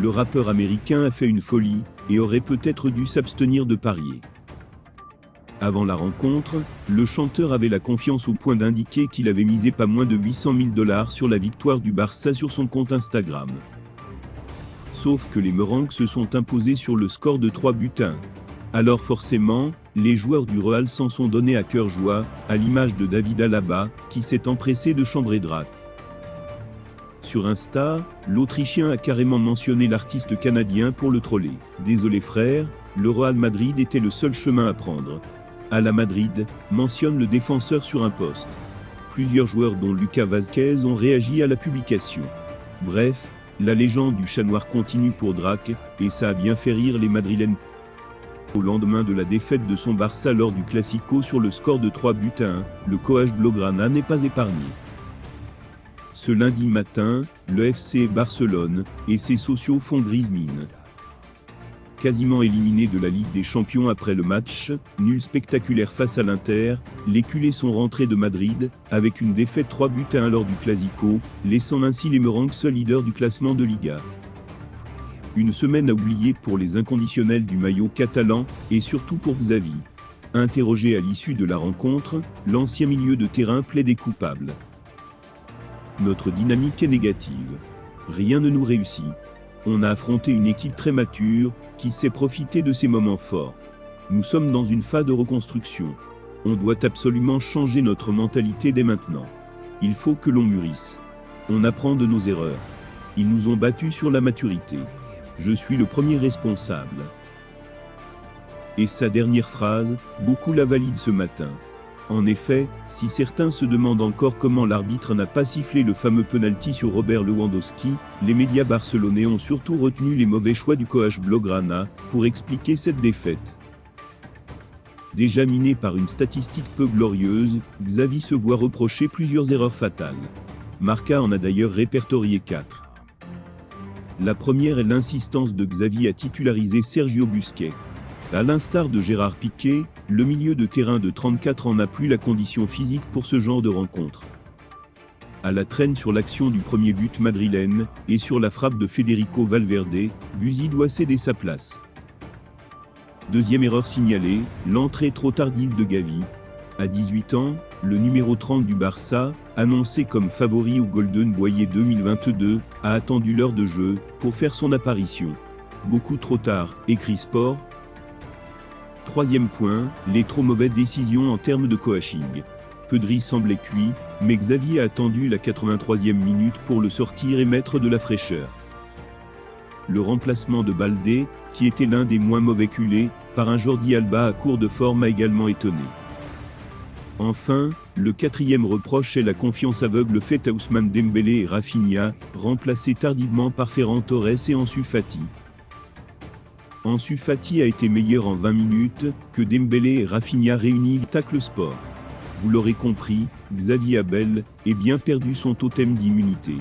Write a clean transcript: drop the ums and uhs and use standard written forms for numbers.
le rappeur américain a fait une folie, et aurait peut-être dû s'abstenir de parier. Avant la rencontre, le chanteur avait la confiance au point d'indiquer qu'il avait misé pas moins de 800 000 $ sur la victoire du Barça sur son compte Instagram. Sauf que les Merengues se sont imposés sur le score de 3-1. Alors forcément, les joueurs du Real s'en sont donnés à cœur joie, à l'image de David Alaba, qui s'est empressé de chambrer Drake. Sur Insta, l'Autrichien a carrément mentionné l'artiste canadien pour le troller. « Désolé frère, le Real Madrid était le seul chemin à prendre. À la Madrid », mentionne le défenseur sur un post. Plusieurs joueurs dont Lucas Vázquez ont réagi à la publication. Bref, la légende du chat noir continue pour Drake, et ça a bien fait rire les Madrilènes. Au lendemain de la défaite de son Barça lors du Classico sur le score de 3-1, le coach Blaugrana n'est pas épargné. Ce lundi matin, le FC Barcelone et ses sociaux font grise mine. Quasiment éliminé de la Ligue des Champions après le match, nul spectaculaire face à l'Inter, les culés sont rentrés de Madrid, avec une défaite 3-1 lors du Classico, laissant ainsi les Merengues seuls leaders du classement de Liga. Une semaine à oublier pour les inconditionnels du maillot catalan, et surtout pour Xavi. Interrogé à l'issue de la rencontre, l'ancien milieu de terrain plaidait coupable. Notre dynamique est négative. Rien ne nous réussit. On a affronté une équipe très mature, qui sait profiter de ses moments forts. Nous sommes dans une phase de reconstruction. On doit absolument changer notre mentalité dès maintenant. Il faut que l'on mûrisse. On apprend de nos erreurs. Ils nous ont battus sur la maturité. Je suis le premier responsable. Et sa dernière phrase, beaucoup la valident ce matin. En effet, si certains se demandent encore comment l'arbitre n'a pas sifflé le fameux penalty sur Robert Lewandowski, les médias barcelonais ont surtout retenu les mauvais choix du coach Blaugrana pour expliquer cette défaite. Déjà miné par une statistique peu glorieuse, Xavi se voit reprocher plusieurs erreurs fatales. Marca en a d'ailleurs répertorié 4. La première est l'insistance de Xavi à titulariser Sergio Busquets. À l'instar de Gérard Piqué, le milieu de terrain de 34 ans n'a plus la condition physique pour ce genre de rencontre. À la traîne sur l'action du premier but madrilène, et sur la frappe de Federico Valverde, Buzy doit céder sa place. Deuxième erreur signalée, l'entrée trop tardive de Gavi. À 18 ans, le numéro 30 du Barça, annoncé comme favori au Golden Boy 2022, a attendu l'heure de jeu pour faire son apparition. Beaucoup trop tard, écrit Sport. Troisième point, les trop mauvaises décisions en termes de coaching. Pedri semblait cuit, mais Xavi a attendu la 83e minute pour le sortir et mettre de la fraîcheur. Le remplacement de Baldé, qui était l'un des moins mauvais culés, par un Jordi Alba à court de forme a également étonné. Enfin, le quatrième reproche est la confiance aveugle faite à Ousmane Dembélé et Rafinha, remplacés tardivement par Ferran Torres et Ansu Fati. Ansu Fati a été meilleur en 20 minutes que Dembélé et Rafinha réunis tacle sport. Vous l'aurez compris, Xavi a bel et bien perdu son totem d'immunité.